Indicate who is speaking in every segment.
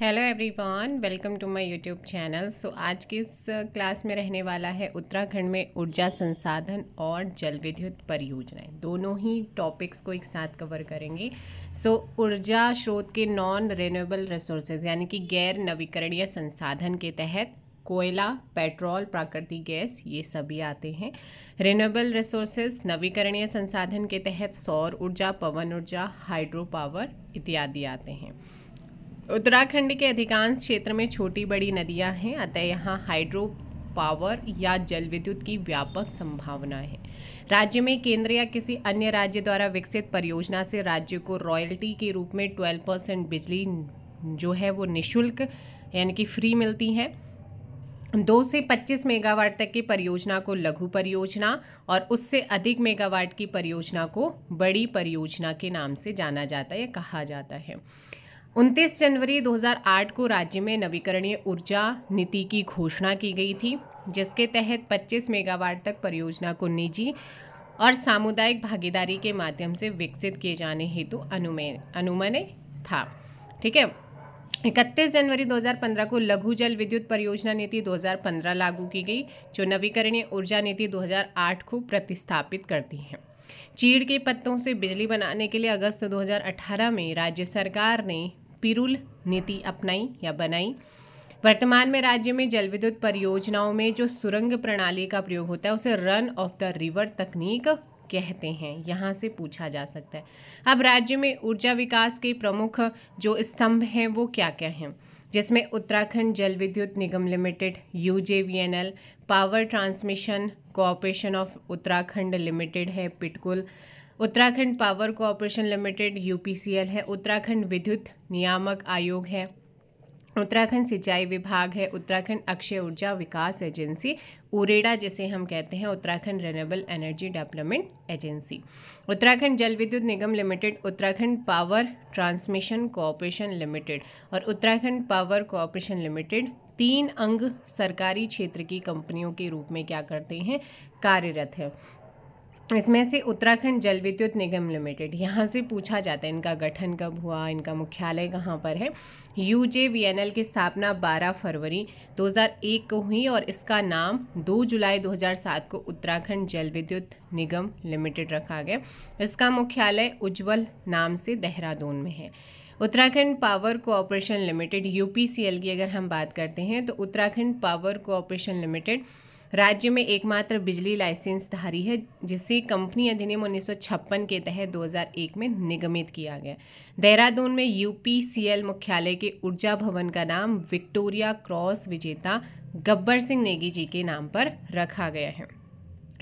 Speaker 1: Hello everyone, welcome to my YouTube channel. आज की इस क्लास में रहने वाला है उत्तराखंड में ऊर्जा संसाधन और जल विद्युत परियोजनाएं। दोनों ही टॉपिक्स को एक साथ कवर करेंगे। ऊर्जा स्रोत के नॉन रिन्यूएबल रिसोर्सेज यानी कि गैर नवीकरणीय संसाधन के तहत कोयला, पेट्रोल, प्राकृतिक गैस ये सभी आते हैं। रिन्यूएबल रिसोर्सेज नवीकरणीय संसाधन के तहत सौर ऊर्जा, पवन ऊर्जा, हाइड्रो पावर इत्यादि आते हैं। उत्तराखंड के अधिकांश क्षेत्र में छोटी बड़ी नदियां हैं, अतः यहाँ हाइड्रो पावर या जल विद्युत की व्यापक संभावना है। राज्य में केंद्र या किसी अन्य राज्य द्वारा विकसित परियोजना से राज्य को रॉयल्टी के रूप में 12% बिजली जो है वो निःशुल्क यानी कि फ्री मिलती है। 2 से 25 मेगावाट तक की परियोजना को लघु परियोजना और उससे अधिक मेगावाट की परियोजना को बड़ी परियोजना के नाम से जाना जाता है या कहा जाता है। 29 जनवरी 2008 को राज्य में नवीकरणीय ऊर्जा नीति की घोषणा की गई थी, जिसके तहत 25 मेगावाट तक परियोजना को निजी और सामुदायिक भागीदारी के माध्यम से विकसित किए जाने हेतु अनुमति था। ठीक है। 31 जनवरी 2015 को लघु जल विद्युत परियोजना नीति 2015 लागू की गई, जो नवीकरणीय ऊर्जा नीति 2008 को प्रतिस्थापित करती है। चीड़ के पत्तों से बिजली बनाने के लिए अगस्त 2018 में राज्य सरकार ने पिरूल नीति अपनाई या बनाई। वर्तमान में राज्य में जल विद्युत परियोजनाओं में जो सुरंग प्रणाली का प्रयोग होता है उसे रन ऑफ द रिवर तकनीक कहते हैं। यहाँ से पूछा जा सकता है। अब राज्य में ऊर्जा विकास के प्रमुख जो स्तंभ हैं वो क्या क्या हैं, जिसमें Uttarakhand Jal Vidyut Nigam limited UJVNL, power transmission corporation of Uttarakhand limited है PITCUL, Uttarakhand power corporation limited UPCL है, उत्तराखंड विद्युत नियामक आयोग है, उत्तराखंड सिंचाई विभाग है, उत्तराखंड अक्षय ऊर्जा विकास एजेंसी उरेडा जिसे हम कहते हैं, Uttarakhand renewable energy development agency, Uttarakhand Jal Vidyut Nigam limited, Uttarakhand power transmission corporation limited और उत्तराखंड पावर कॉरपोरेशन लिमिटेड 3 अंग सरकारी क्षेत्र की कंपनियों के रूप में क्या करते हैं, कार्यरत है। इसमें से उत्तराखंड जल विद्युत निगम लिमिटेड, यहाँ से पूछा जाता है इनका गठन कब हुआ, इनका मुख्यालय कहाँ पर है। UJVNL की स्थापना 12 फरवरी 2001 को हुई और इसका नाम 2 जुलाई 2007 को उत्तराखंड जल विद्युत निगम लिमिटेड रखा गया। इसका मुख्यालय उज्ज्वल नाम से देहरादून में है। Uttarakhand power corporation limited UPCL की अगर हम बात करते हैं तो उत्तराखंड पावर कॉरपोरेशन लिमिटेड राज्य में एकमात्र बिजली लाइसेंस धारी है, जिसे कंपनी अधिनियम 1956 के तहत 2001 में निगमित किया गया। देहरादून में UPCL मुख्यालय के ऊर्जा भवन का नाम विक्टोरिया क्रॉस विजेता गब्बर सिंह नेगी जी के नाम पर रखा गया है।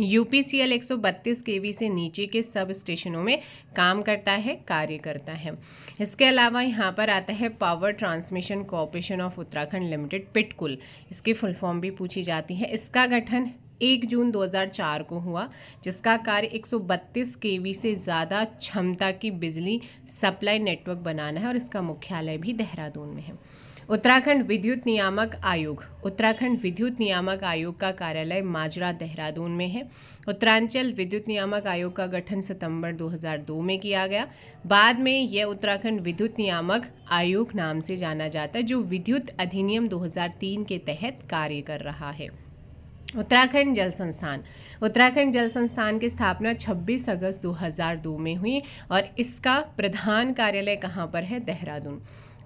Speaker 1: UPCL 132 kV से नीचे के सब स्टेशनों में काम करता है, कार्य करता है। इसके अलावा यहाँ पर आता है power transmission corporation of Uttarakhand limited PTCUL, इसकी फुल फॉर्म भी पूछी जाती है। इसका गठन 1 जून 2004 को हुआ, जिसका कार्य 132 kV से ज़्यादा क्षमता की बिजली सप्लाई नेटवर्क बनाना है और इसका मुख्यालय भी देहरादून में है। उत्तराखंड विद्युत नियामक आयोग, उत्तराखंड विद्युत नियामक आयोग का कार्यालय माजरा देहरादून में है। उत्तरांचल विद्युत नियामक आयोग का गठन सितंबर 2002 में किया गया। बाद में यह उत्तराखंड विद्युत नियामक आयोग नाम से जाना जाता है, जो विद्युत अधिनियम 2003 के तहत कार्य कर रहा है। उत्तराखंड जल संस्थान, उत्तराखंड जल संस्थान की स्थापना 26 अगस्त 2002 में हुई और इसका प्रधान कार्यालय कहाँ पर है, Dehradun.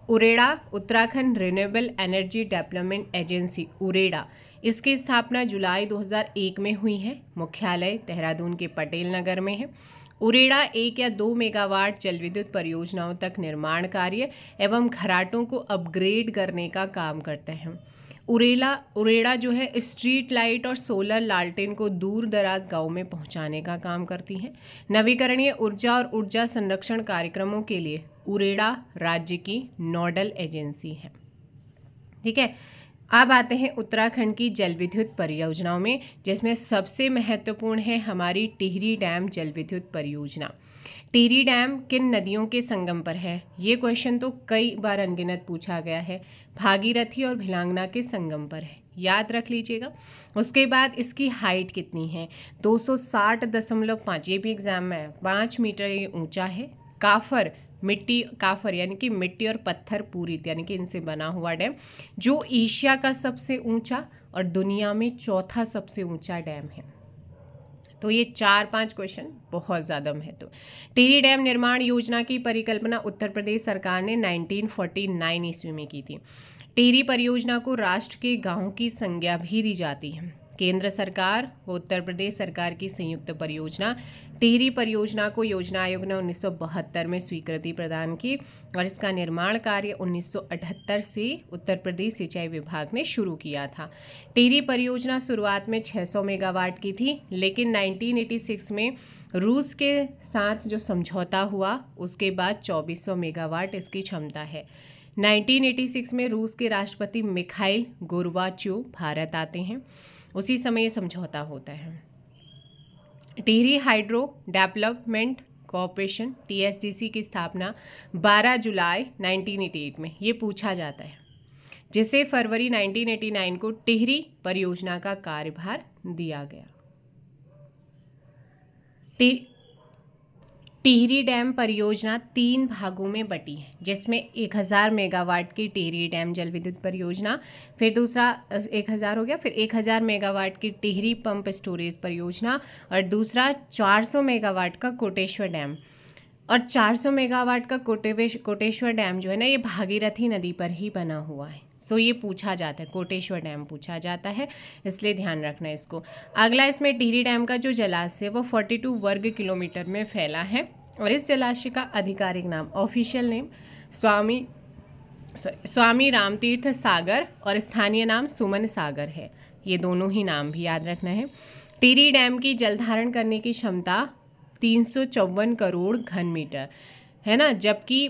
Speaker 1: UREDA, Uttarakhand renewable energy development agency UREDA, इसकी स्थापना जुलाई 2001 में हुई है। मुख्यालय देहरादून के पटेल नगर में है। उरेडा 1 या 2 मेगावाट जल विद्युत परियोजनाओं तक निर्माण कार्य एवं घराटों को अपग्रेड करने का काम करते हैं। उरेडा जो है स्ट्रीट लाइट और सोलर लालटेन को दूर दराज गाँव में पहुंचाने का काम करती है। नवीकरणीय ऊर्जा और ऊर्जा संरक्षण कार्यक्रमों के लिए उरेडा राज्य की नोडल एजेंसी है। ठीक है। अब आते हैं उत्तराखंड की जल विद्युत परियोजनाओं में, जिसमें सबसे महत्वपूर्ण है हमारी टिहरी डैम जल विद्युत परियोजना। टिहरी डैम किन नदियों के संगम पर है, ये क्वेश्चन तो कई बार अनगिनत पूछा गया है। भागीरथी और भिलांगना के संगम पर है, याद रख लीजिएगा। उसके बाद इसकी हाइट कितनी है, 260.5, ये भी एग्जाम में है, 5 मीटर ये ऊंचा है। काफर मिट्टी काफर यानी कि मिट्टी और पत्थर पूरित यानी कि इनसे बना हुआ डैम, जो एशिया का सबसे ऊंचा और दुनिया में चौथा सबसे ऊंचा डैम है। तो ये 4-5 क्वेश्चन बहुत ज़्यादा महत्व। टिहरी डैम निर्माण योजना की परिकल्पना उत्तर प्रदेश सरकार ने 1949 ईस्वी में की थी। टिहरी परियोजना को राष्ट्र के गांव की संज्ञा भी दी जाती है। केंद्र सरकार व उत्तर प्रदेश सरकार की संयुक्त परियोजना टिहरी परियोजना को योजना आयोग ने 1972 में स्वीकृति प्रदान की और इसका निर्माण कार्य 1978 से उत्तर प्रदेश सिंचाई विभाग ने शुरू किया था। टिहरी परियोजना शुरुआत में 600 मेगावाट की थी, लेकिन 1986 में रूस के साथ जो समझौता हुआ उसके बाद 2400 मेगावाट इसकी क्षमता है। 1986 में रूस के राष्ट्रपति मिखाइल गोर्बाचोव भारत आते हैं, उसी समय ये समझौता होता है। Tehri hydro development corporation THDC की स्थापना 12 जुलाई 1988 में ये पूछा जाता है, जिसे फरवरी 1989 को टिहरी परियोजना का कार्यभार दिया गया। टिहरी डैम परियोजना 3 भागों में बटी है, जिसमें 1000 मेगावाट की टिहरी डैम जल विद्युत परियोजना, फिर दूसरा 1000 हो गया, फिर 1000 मेगावाट की टिहरी पंप स्टोरेज परियोजना और दूसरा 400 मेगावाट का कोटेश्वर डैम। और 400 मेगावाट का कोटेश्वर डैम जो है ना, ये भागीरथी नदी पर ही बना हुआ है। सो ये पूछा जाता है, कोटेश्वर डैम पूछा जाता है, इसलिए ध्यान रखना है इसको। अगला, इसमें टिहरी डैम का जो जलाशय है वो 42 वर्ग किलोमीटर में फैला है और इस जलाशय का आधिकारिक नाम, ऑफिशियल नेम स्वामी रामतीर्थ सागर और स्थानीय नाम सुमन सागर है। ये दोनों ही नाम भी याद रखना है। टिहरी डैम की जल धारण करने की क्षमता 354 करोड़ घन मीटर है ना, जबकि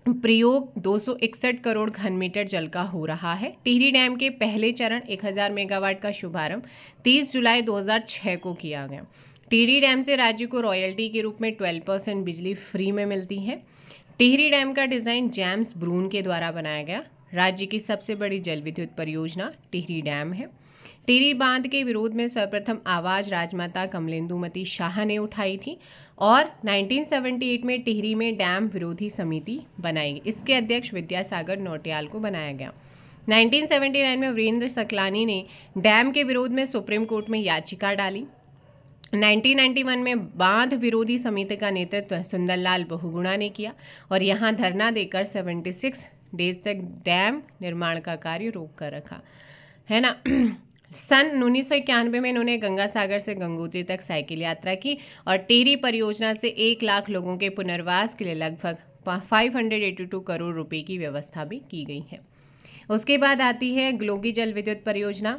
Speaker 1: प्रयोग 261 करोड़ घन मीटर जल का हो रहा है। टिहरी डैम के पहले चरण 1000 मेगावाट का शुभारंभ 30 जुलाई 2006 को किया गया। टिहरी डैम से राज्य को रॉयल्टी के रूप में 12% बिजली फ्री में मिलती है। टिहरी डैम का डिज़ाइन जेम्स ब्रून के द्वारा बनाया गया। राज्य की सबसे बड़ी जल विद्युत परियोजना टिहरी डैम है। टिहरी बांध के विरोध में सर्वप्रथम आवाज़ राजमाता कमलेंदुमती शाह ने उठाई थी और 1978 में टिहरी में डैम विरोधी समिति बनाई गई। इसके अध्यक्ष विद्यासागर नौटियाल को बनाया गया। 1979 में वीरेंद्र सकलानी ने डैम के विरोध में सुप्रीम कोर्ट में याचिका डाली। 1991 में बांध विरोधी समिति का नेतृत्व सुंदरलाल बहुगुणा ने किया और यहाँ धरना देकर 76 डेज तक डैम निर्माण का कार्य रोक कर रखा, है ना। सन 1991 में इन्होंने गंगा सागर से गंगोत्री तक साइकिल यात्रा की और टिहरी परियोजना से 1 लाख लोगों के पुनर्वास के लिए लगभग 582 करोड़ रुपए की व्यवस्था भी की गई है। उसके बाद आती है ग्लोगी जल विद्युत परियोजना।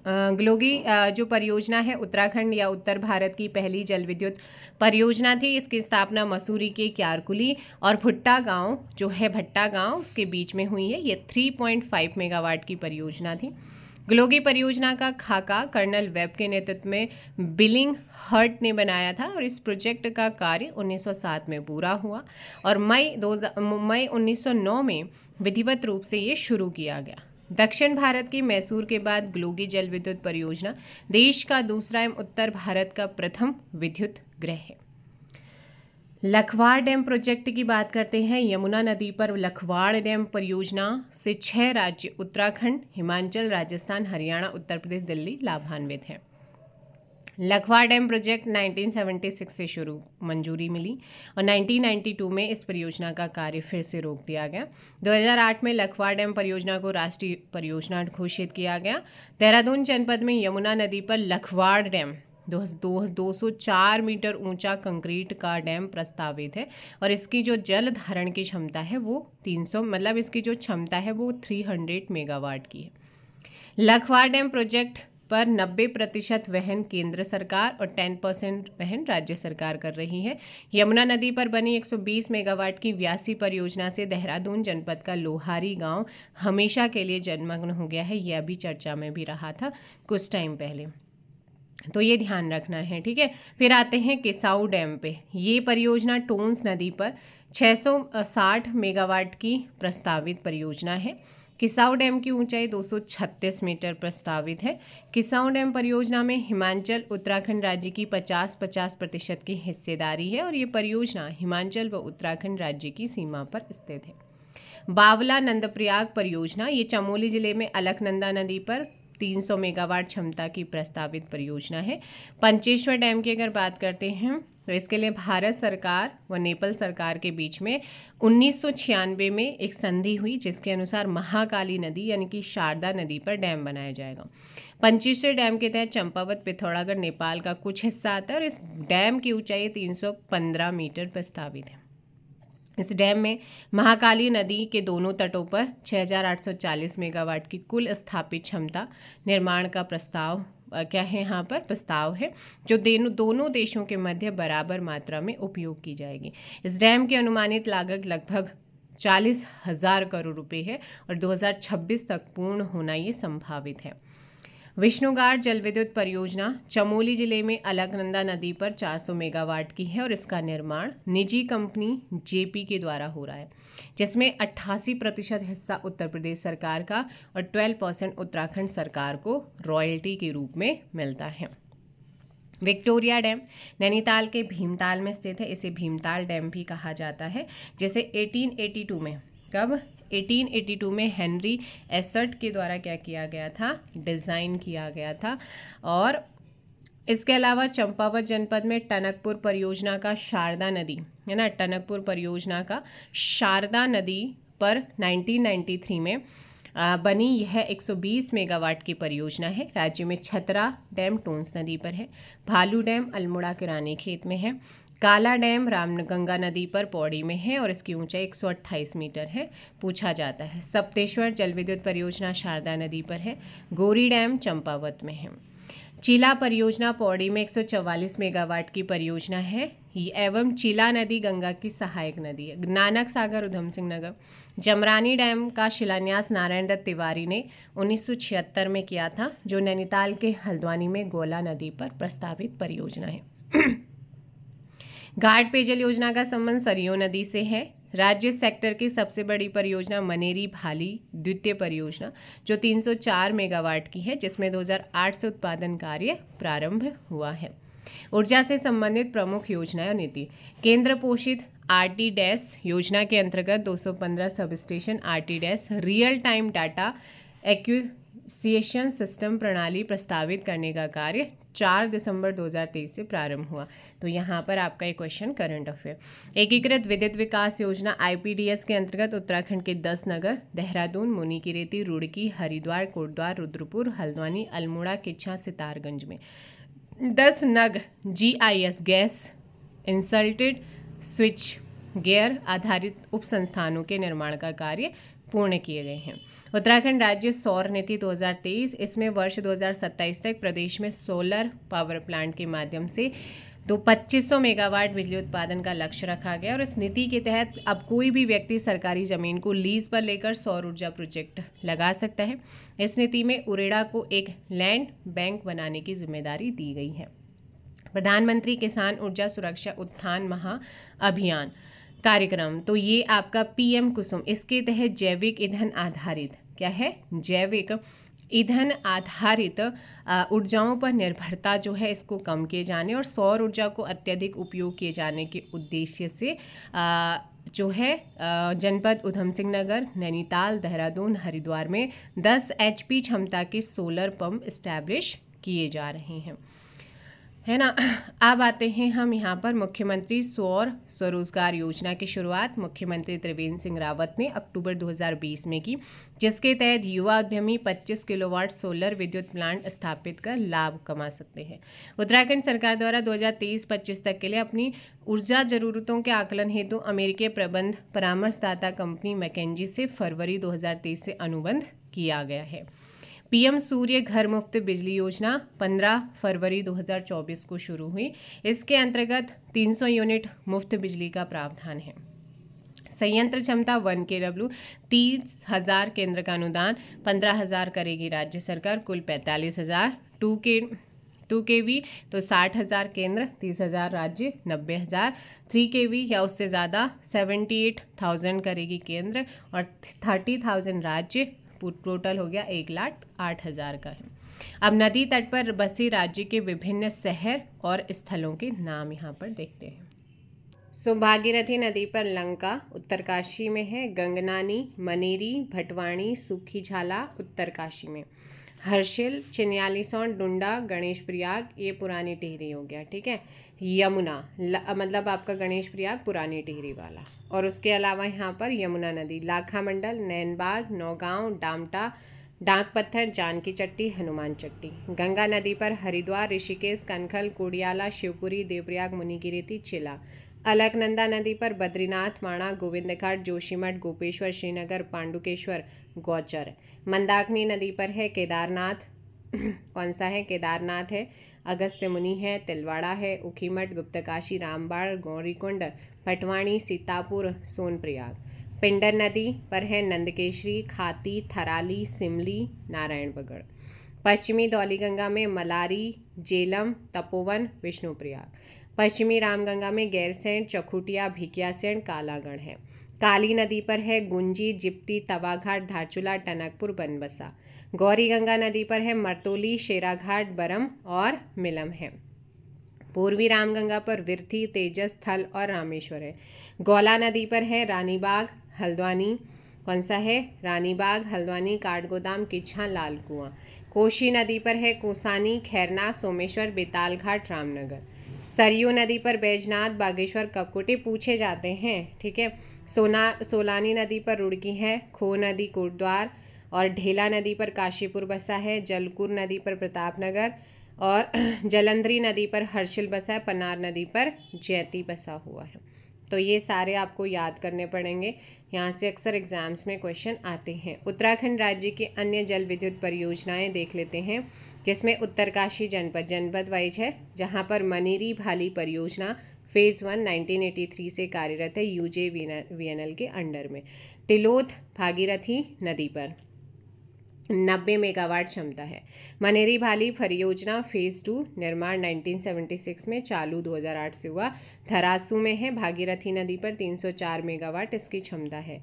Speaker 1: ग्लोगी जो परियोजना है उत्तराखंड या उत्तर भारत की पहली जल विद्युत परियोजना थी। इसकी स्थापना मसूरी के क्यारकुली और भुट्टा गांव जो है भट्टा गांव उसके बीच में हुई है। ये 3.5 मेगावाट की परियोजना थी। ग्लोगी परियोजना का खाका कर्नल वेब के नेतृत्व में बिलिंग हर्ट ने बनाया था और इस प्रोजेक्ट का कार्य 1907 में पूरा हुआ और मई 1909 में विधिवत रूप से ये शुरू किया गया। दक्षिण भारत की मैसूर के बाद ग्लोगी जल विद्युत परियोजना देश का दूसरा एवं उत्तर भारत का प्रथम विद्युत गृह है। लखवाड़ डैम प्रोजेक्ट की बात करते हैं। यमुना नदी पर लखवाड़ डैम परियोजना से 6 राज्य उत्तराखंड, हिमाचल, राजस्थान, हरियाणा, उत्तर प्रदेश, दिल्ली लाभान्वित हैं। लखवाड़ डैम प्रोजेक्ट 1976 से शुरू मंजूरी मिली और 1992 में इस परियोजना का कार्य फिर से रोक दिया गया। 2008 में लखवाड़ डैम परियोजना को राष्ट्रीय परियोजना घोषित किया गया। देहरादून जनपद में यमुना नदी पर लखवाड़ डैम 204 मीटर ऊंचा कंक्रीट का डैम प्रस्तावित है और इसकी जो जल धारण की क्षमता है वो 300 मतलब इसकी जो क्षमता है वो 300 मेगावाट की है। लखवाड़ डैम प्रोजेक्ट पर 90% वहन केंद्र सरकार और 10% वहन राज्य सरकार कर रही है। यमुना नदी पर बनी 120 मेगावाट की व्यासी परियोजना से देहरादून जनपद का लोहारी गांव हमेशा के लिए जलमग्न हो गया है। यह अभी चर्चा में भी रहा था कुछ टाइम पहले, तो ये ध्यान रखना है, ठीक है। फिर आते हैं किसाऊ डैम पे। ये परियोजना टोंस नदी पर 660 मेगावाट की प्रस्तावित परियोजना है। किसाऊ डैम की ऊंचाई 236 मीटर प्रस्तावित है। किसाऊ डैम परियोजना में हिमाचल उत्तराखंड राज्य की 50-50% की हिस्सेदारी है और ये परियोजना हिमाचल व उत्तराखंड राज्य की सीमा पर स्थित है। बावला नंदप्रयाग परियोजना, ये चमोली जिले में अलकनंदा नदी पर 300 मेगावाट क्षमता की प्रस्तावित परियोजना है। पंचेश्वर डैम की अगर बात करते हैं तो इसके लिए भारत सरकार व नेपाल सरकार के बीच में 1996 में एक संधि हुई, जिसके अनुसार महाकाली नदी यानी कि शारदा नदी पर डैम बनाया जाएगा। पंचेश्वर डैम के तहत चंपावत, पिथौरागढ़, नेपाल का कुछ हिस्सा आता है और इस डैम की ऊंचाई 315 मीटर प्रस्तावित है। इस डैम में महाकाली नदी के दोनों तटों पर 6840 मेगावाट की कुल स्थापित क्षमता निर्माण का प्रस्ताव क्या है, यहाँ पर प्रस्ताव है, जो दोनों देशों के मध्य बराबर मात्रा में उपयोग की जाएगी। इस डैम की अनुमानित लागत लगभग 40,000 करोड़ रुपए है और 2026 तक पूर्ण होना ये संभावित है। विष्णुघाट जल विद्युत परियोजना चमोली जिले में अलकनंदा नदी पर 400 मेगावाट की है और इसका निर्माण निजी कंपनी जेपी के द्वारा हो रहा है, जिसमें 88% हिस्सा उत्तर प्रदेश सरकार का और 12% उत्तराखंड सरकार को रॉयल्टी के रूप में मिलता है। विक्टोरिया डैम नैनीताल के भीमताल में स्थित है। इसे भीमताल डैम भी कहा जाता है, जिसे 1882 में 1882 में हेनरी एसर्ट के द्वारा क्या किया गया था, डिज़ाइन किया गया था। और इसके अलावा चंपावत जनपद में टनकपुर परियोजना का शारदा नदी है ना, टनकपुर परियोजना का शारदा नदी पर 1993 में बनी यह 120 मेगावाट की परियोजना है। राज्य में छतरा डैम टोंस नदी पर है, भालू डैम अल्मोड़ा के रानीखेत में है, काला डैम रामगंगा नदी पर पौड़ी में है और इसकी ऊंचाई 128 मीटर है। पूछा जाता है। सप्तेश्वर जल विद्युत परियोजना शारदा नदी पर है, गोरी डैम चंपावत में है। चिला परियोजना पौड़ी में 144 मेगावाट की परियोजना है एवं चिला नदी गंगा की सहायक नदी है। नानक सागर उधम सिंह नगर जमरानी डैम का शिलान्यास नारायण दत्त तिवारी ने 1976 में किया था, जो नैनीताल के हल्द्वानी में गोला नदी पर प्रस्तावित परियोजना है। घाट पेयजल योजना का संबंध सरयू नदी से है। राज्य सेक्टर की सबसे बड़ी परियोजना मनेरी भाली द्वितीय परियोजना, जो 304 मेगावाट की है, जिसमें 2008 से उत्पादन कार्य प्रारंभ हुआ है। ऊर्जा से संबंधित प्रमुख योजनाएं और नीति। केंद्र पोषित RT- योजना के अंतर्गत 215 sub station RT- real time data acquisition system प्रणाली प्रस्तावित करने का कार्य 4 दिसंबर 2023 से प्रारंभ हुआ। तो यहाँ पर आपका एक क्वेश्चन करंट अफेयर। एकीकृत विद्युत विकास योजना IPDS के अंतर्गत उत्तराखंड के 10 नगर देहरादून, मुनीकीरेती, रुड़की, हरिद्वार, कोटद्वार, रुद्रपुर, हल्द्वानी, अल्मोड़ा, किच्छा, सितारगंज में 10 नग GIS gas insulated switchgear आधारित उप संस्थानों के निर्माण का कार्य पूर्ण किए गए हैं। उत्तराखंड राज्य सौर नीति 2023, इसमें वर्ष 2027 तक प्रदेश में सोलर पावर प्लांट के माध्यम से 2500 मेगावाट बिजली उत्पादन का लक्ष्य रखा गया और इस नीति के तहत अब कोई भी व्यक्ति सरकारी जमीन को लीज पर लेकर सौर ऊर्जा प्रोजेक्ट लगा सकता है। इस नीति में उरेडा को एक लैंड बैंक बनाने की जिम्मेदारी दी गई है। प्रधानमंत्री किसान ऊर्जा सुरक्षा उत्थान महाअभियान कार्यक्रम, तो ये आपका PM कुसुम, इसके तहत जैविक ईंधन आधारित क्या है, जैविक ईंधन आधारित ऊर्जाओं पर निर्भरता जो है इसको कम किए जाने और सौर ऊर्जा को अत्यधिक उपयोग किए जाने के उद्देश्य से जो है जनपद उधम सिंह नगर, नैनीताल, देहरादून, हरिद्वार में 10 HP क्षमता के सोलर पंप इस्टेब्लिश किए जा रहे हैं, है ना। अब आते हैं हम यहाँ पर मुख्यमंत्री सौर स्वरोजगार योजना की शुरुआत मुख्यमंत्री त्रिवेंद्र सिंह रावत ने अक्टूबर 2020 में की, जिसके तहत युवा उद्यमी 25 किलोवाट सोलर विद्युत प्लांट स्थापित कर लाभ कमा सकते हैं। उत्तराखंड सरकार द्वारा 2023-25 तक के लिए अपनी ऊर्जा जरूरतों के आकलन हेतु अमेरिकी प्रबंध परामर्शदाता कंपनी मैकेंजी से फरवरी 2023 से अनुबंध किया गया है। PM सूर्य घर मुफ्त बिजली योजना 15 फरवरी 2024 को शुरू हुई। इसके अंतर्गत 300 यूनिट मुफ्त बिजली का प्रावधान है। संयंत्र क्षमता 1 kW 30,000 केंद्र का अनुदान 15,000 करेगी राज्य सरकार, कुल 45,000। 2 kV तो 60,000 केंद्र, 30,000 राज्य, 90,000। 3 kV या उससे ज़्यादा 78,000 करेगी केंद्र और 30,000 राज्य, टोटल हो गया 1,08,000 का है। अब नदी तट पर बसे राज्य के विभिन्न शहर और स्थलों के नाम यहाँ पर देखते हैं। भागीरथी नदी पर लंका उत्तरकाशी में है, गंगनानी, मनेरी, भटवाणी, सूखी झाला उत्तरकाशी में, हर्षिल, चिन्यालीसौन, डुंडा, गणेश प्रयाग ये पुरानी टिहरी हो गया, ठीक है। यमुना मतलब आपका गणेश प्रयाग पुरानी टिहरी वाला, और उसके अलावा यहाँ पर यमुना नदी, लाखा मंडल, नैनबाग, नौगांव, डामटा, डाक पत्थर, जानकी चट्टी, हनुमान चट्टी। गंगा नदी पर हरिद्वार, ऋषिकेश, कनखल, कोडियाला, शिवपुरी, देवप्रयाग, मुनिकीरेती, चिला। अलकनंदा नदी पर बद्रीनाथ, माणा, गोविंदघाट, जोशीमठ, गोपेश्वर, श्रीनगर, पांडुकेश्वर, गौचर। मंदाकिनी नदी पर है केदारनाथ कौन सा है? केदारनाथ है, अगस्त्य मुनि है, तिलवाड़ा है, उखीमठ, गुप्तकाशी, रामबाड़, गौरीकुंड, भटवाणी, सीतापुर, सोनप्रयाग। पिंडर नदी पर है नंदकेश्वरी, खाती, थराली, सिमली, नारायणबगड़। पश्चिमी धौलीगंगा में मलारी, जेलम, तपोवन, विष्णुप्रयाग। पश्चिमी रामगंगा में गैरसैंण, चकुटिया, भिकियासैंण, कालागढ़ है। काली नदी पर है गुंजी, जिप्ती, तवाघाट, धारचूला, टनकपुर, बनबसा। गौरी गंगा नदी पर है मरतोली, शेराघाट, बरम और मिलम है। पूर्वी रामगंगा पर विरथी, तेजस, थल और रामेश्वर है। गौला नदी पर है रानीबाग, हल्द्वानी कौन सा है? रानीबाग, हल्द्वानी, काठगोदाम, किच्छा, लाल कुआं। कोशी नदी पर है कोसानी, खैरना, सोमेश्वर, बेतालघाट, रामनगर। सरयू नदी पर बैजनाथ, बागेश्वर, कपकोटे पूछे जाते हैं, ठीक है। सोलानी नदी पर रुड़की है, खो नदी कोटद्वार और ढेला नदी पर काशीपुर बसा है। जलकुर नदी पर प्रतापनगर और जलंधरी नदी पर हर्षिल बसा है। पनार नदी पर जैती बसा हुआ है। तो ये सारे आपको याद करने पड़ेंगे, यहाँ से अक्सर एग्जाम्स में क्वेश्चन आते हैं। उत्तराखंड राज्य की अन्य जल विद्युत परियोजनाएं देख लेते हैं, जिसमें उत्तरकाशी जनपद वाइज है, जहाँ पर मनेरी भाली परियोजना फेज़ 1 1983 से कार्यरत है UJVNL के अंडर में। तिलोथ भागीरथी नदी पर 90 मेगावाट क्षमता है। मनेरी भाली परियोजना फेज़ 2 निर्माण 1976 में चालू 2008 से हुआ। धरासू में है, भागीरथी नदी पर 304 मेगावाट इसकी क्षमता है।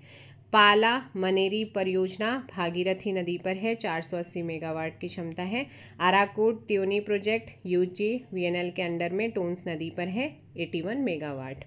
Speaker 1: पाला मनेरी परियोजना भागीरथी नदी पर है, 480 मेगावाट की क्षमता है। आराकोट त्योनी प्रोजेक्ट UJVNL के अंडर में टोंस नदी पर है, 81 मेगावाट।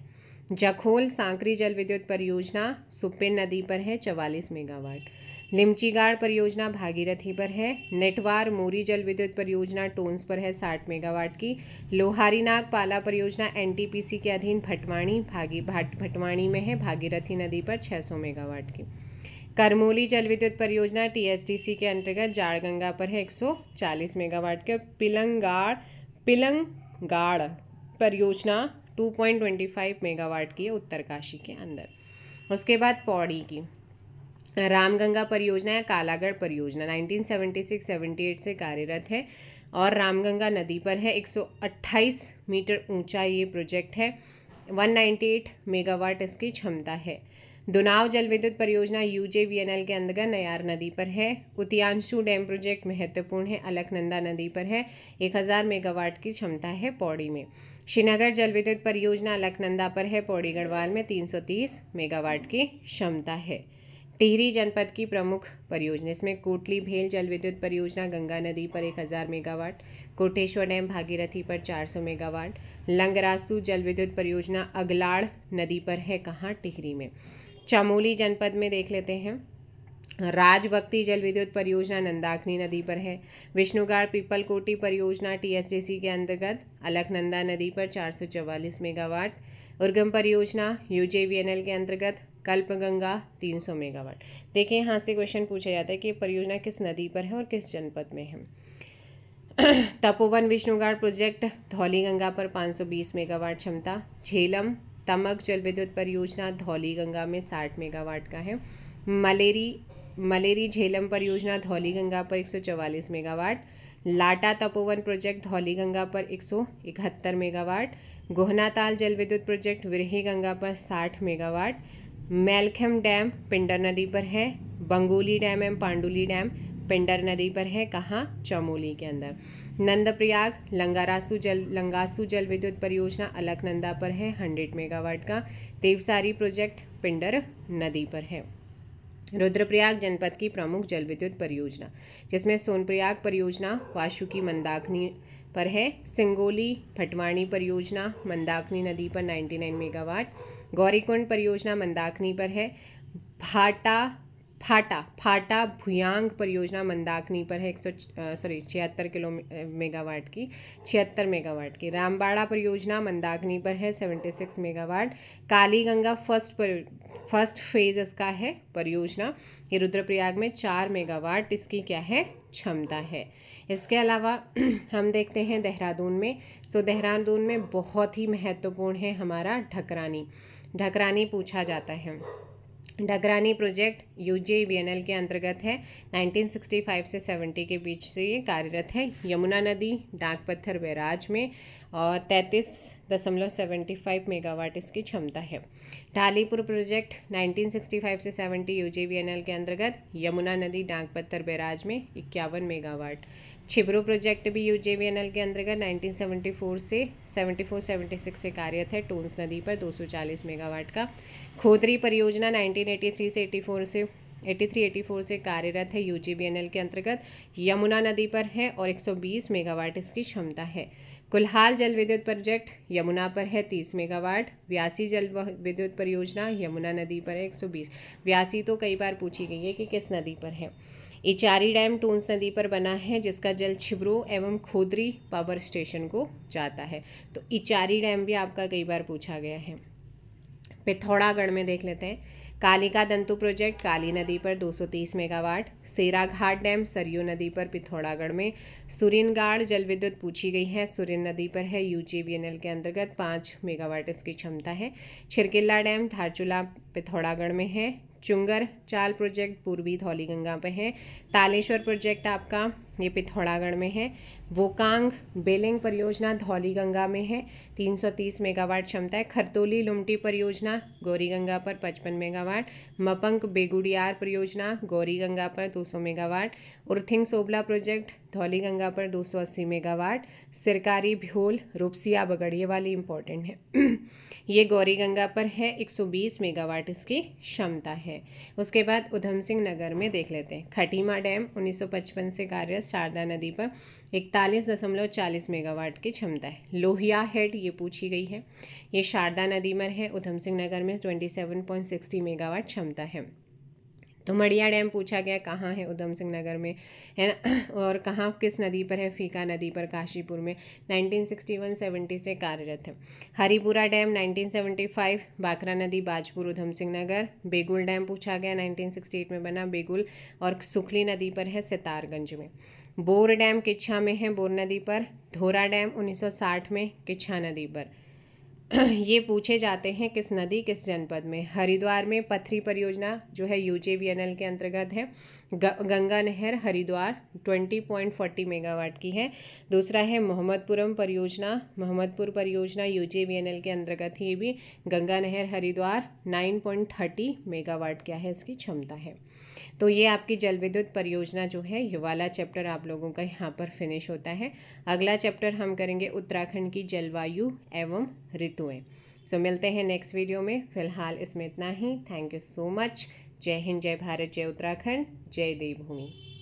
Speaker 1: जखोल सांकरी जल विद्युत परियोजना सुप्पिन नदी पर है, 44 मेगावाट। लिमचीगाड़ परियोजना भागीरथी पर है। नेटवार मोरी जल विद्युत परियोजना टोंस पर है, 60 मेगावाट की। लोहारीनाग पाला परियोजना NTPC के अधीन भटवाणी में है, भागीरथी नदी पर 600 मेगावाट की। करमोली जल विद्युत परियोजना TSDC के अंतर्गत जाड़गंगा पर है, 140 मेगावाट के। पिलंगाड़ परियोजना 2.25 मेगावाट की है, उत्तरकाशी के अंदर। उसके बाद पौड़ी की रामगंगा परियोजना या कालागढ़ परियोजना 1976-78 से कार्यरत है और रामगंगा नदी पर है। 128 मीटर ऊंचा ये प्रोजेक्ट है, 198 मेगावाट इसकी क्षमता है। दुनाव जल विद्युत परियोजना UJVNL के अंतर्गत नयार नदी पर है। उतियांशु डैम प्रोजेक्ट महत्वपूर्ण है, अलकनंदा नदी पर है, 1000 मेगावाट की क्षमता है पौड़ी में। श्रीनगर जल विद्युत परियोजना अलकनंदा पर है, पौड़ी गढ़वाल में 330 मेगावाट की क्षमता है। टिहरी जनपद की प्रमुख परियोजना इसमें कोटली भेल जल विद्युत परियोजना गंगा नदी पर 1000 मेगावाट, कोटेश्वर डैम भागीरथी पर 400 मेगावाट, लंगरासू जल विद्युत परियोजना अगलाड़ नदी पर है, कहाँ? टिहरी में। चमोली जनपद में देख लेते हैं, राजभक्ति जल विद्युत परियोजना नंदाकिनी नदी पर है। विष्णुगाड़ पीपलकोटी परियोजना TSDC के अंतर्गत अलकनंदा नदी पर 444 मेगावाट। उर्गम परियोजना UJVNL के अंतर्गत कल्पगंगा 300 मेगावाट। देखिए यहाँ से क्वेश्चन पूछा जाता है कि परियोजना किस नदी पर है और किस जनपद में है। तपोवन विष्णुगाड़ प्रोजेक्ट धौलीगंगा पर 520 मेगावाट क्षमता। झेलम तमक जल विद्युत परियोजना धौलीगंगा में 60 मेगावाट का है। मलेरी झेलम परियोजना धौलीगंगा पर 144 मेगावाट। लाटा तपोवन प्रोजेक्ट धौलीगंगा पर 171 मेगावाट। गोहनाताल जल विद्युत प्रोजेक्ट विरही गंगा पर 60 मेगावाट। मेलखम डैम पिंडर नदी पर है। बंगोली डैम एवं पांडुली डैम पिंडर नदी पर है, कहाँ? चमोली के अंदर। नंदप्रयाग लंगासू जल विद्युत परियोजना अलकनंदा पर है, 100 मेगावाट का। देवसारी प्रोजेक्ट पिंडर नदी पर है। रुद्रप्रयाग जनपद की प्रमुख जल विद्युत परियोजना, जिसमें सोनप्रयाग परियोजना वासुकी मंदाकिनी पर है, सिंगोली भटवाणी परियोजना मंदाकिनी नदी पर 99 मेगावाट, गौरीकुंड परियोजना मंदाकिनी पर है, फाटा भुयांग परियोजना मंदाकिनी पर है 76 मेगावाट की, रामबाड़ा परियोजना मंदाकिनी पर है 76 मेगावाट, कालीगंगा फर्स्ट फेज इसका है परियोजना, ये रुद्रप्रयाग में 4 मेगावाट इसकी क्या है क्षमता है। इसके अलावा हम देखते हैं देहरादून में। देहरादून में बहुत ही महत्वपूर्ण है हमारा ढकरानी पूछा जाता है। ढकरानी प्रोजेक्ट UJVNL के अंतर्गत है, 1965 से 70 के बीच से ये कार्यरत है, यमुना नदी डाक पत्थर बैराज में, और 33.75 मेगावाट इसकी क्षमता है। ढालीपुर प्रोजेक्ट 1965 से 70 UJVNL के अंतर्गत, यमुना नदी डाक पत्थर बैराज में 51 मेगावाट। छिब्रू प्रोजेक्ट भी UJVNL के अंतर्गत 1974 से 76 से कार्यरत है, टोंस नदी पर 240 मेगावाट का। खोदरी परियोजना 1983 से 84 से कार्यरत है, UJVNL के अंतर्गत, यमुना नदी पर है और 120 मेगावाट इसकी क्षमता है। कुल्हाल जल विद्युत प्रोजेक्ट यमुना पर है 30 मेगावाट। व्यासी जल विद्युत परियोजना यमुना नदी पर है 120। व्यासी तो कई बार पूछी गई है कि किस नदी पर है। इचारी डैम टोंस नदी पर बना है, जिसका जल छिब्रू एवं खोदरी पावर स्टेशन को जाता है। तो इचारी डैम भी आपका कई बार पूछा गया है। पिथौरागढ़ में देख लेते हैं, कालिका दंतु प्रोजेक्ट काली नदी पर 230 मेगावाट। सेराघाट डैम सरयू नदी पर पिथौरागढ़ में। सुरिनगाड़ जल विद्युत पूछी गई है, सुरिन नदी पर है, UJVNL के अंतर्गत 5 मेगावाट इसकी क्षमता है। छिरकिल्ला डैम धारचूला पिथौरागढ़ में है। चुंगर चाल प्रोजेक्ट पूर्वी धौलीगंगा पे है। तालेश्वर प्रोजेक्ट आपका ये पिथौरागढ़ में है। वोकांग बेलिंग परियोजना धौलीगंगा में है, 330 मेगावाट क्षमता है। खरतोली लुमटी परियोजना गौरीगंगा पर 55 मेगावाट। मपंग बेगुडियार परियोजना गौरीगंगा पर 200 मेगावाट। उर्थिंग सोबला प्रोजेक्ट धौलीगंगा पर 280 मेगावाट। सिरकारी भ्योल रुपसिया बगड़, ये वाली इंपॉर्टेंट है ये गौरीगंगा पर है, 120 मेगावाट इसकी क्षमता है। उसके बाद उधम सिंह नगर में देख लेते हैं, खटीमा डैम 1955 से कार्यरत शारदा नदी पर 41.40 मेगावाट की क्षमता है। लोहिया हेड ये पूछी गई है, ये शारदा नदी में है, उधम सिंह नगर में 27.60 मेगावाट क्षमता है। तो मड़िया डैम पूछा गया कहाँ है, उधम सिंह नगर में है ना, और कहाँ किस नदी पर है, फीका नदी पर काशीपुर में, 1961-70 से कार्यरत है। हरिपुरा डैम 1975 बाकरा नदी बाजपुर उधम सिंह नगर। बेगुल डैम पूछा गया 1968 में बना, बेगुल और सुखली नदी पर है, सितारगंज में। बोर डैम किच्छा में है, बोर नदी पर। धोरा डैम 1960 में किच्छा नदी पर। ये पूछे जाते हैं किस नदी किस जनपद में। हरिद्वार में पथरी परियोजना जो है UJVNL के अंतर्गत है। गंगा नहर हरिद्वार 20.40 मेगावाट की है। दूसरा है मोहम्मदपुरम परियोजना, मोहम्मदपुर परियोजना UJVNL के अंतर्गत ही, ये भी गंगा नहर हरिद्वार 9.30 मेगावाट क्या है इसकी क्षमता है। तो ये आपकी जल विद्युत परियोजना जो है, ये वाला चैप्टर आप लोगों का यहाँ पर फिनिश होता है। अगला चैप्टर हम करेंगे उत्तराखंड की जलवायु एवं ऋतुएं। सो मिलते हैं नेक्स्ट वीडियो में, फिलहाल इसमें इतना ही। Thank you so much. जय हिंद, जय भारत, जय उत्तराखंड, जय देवभूमि।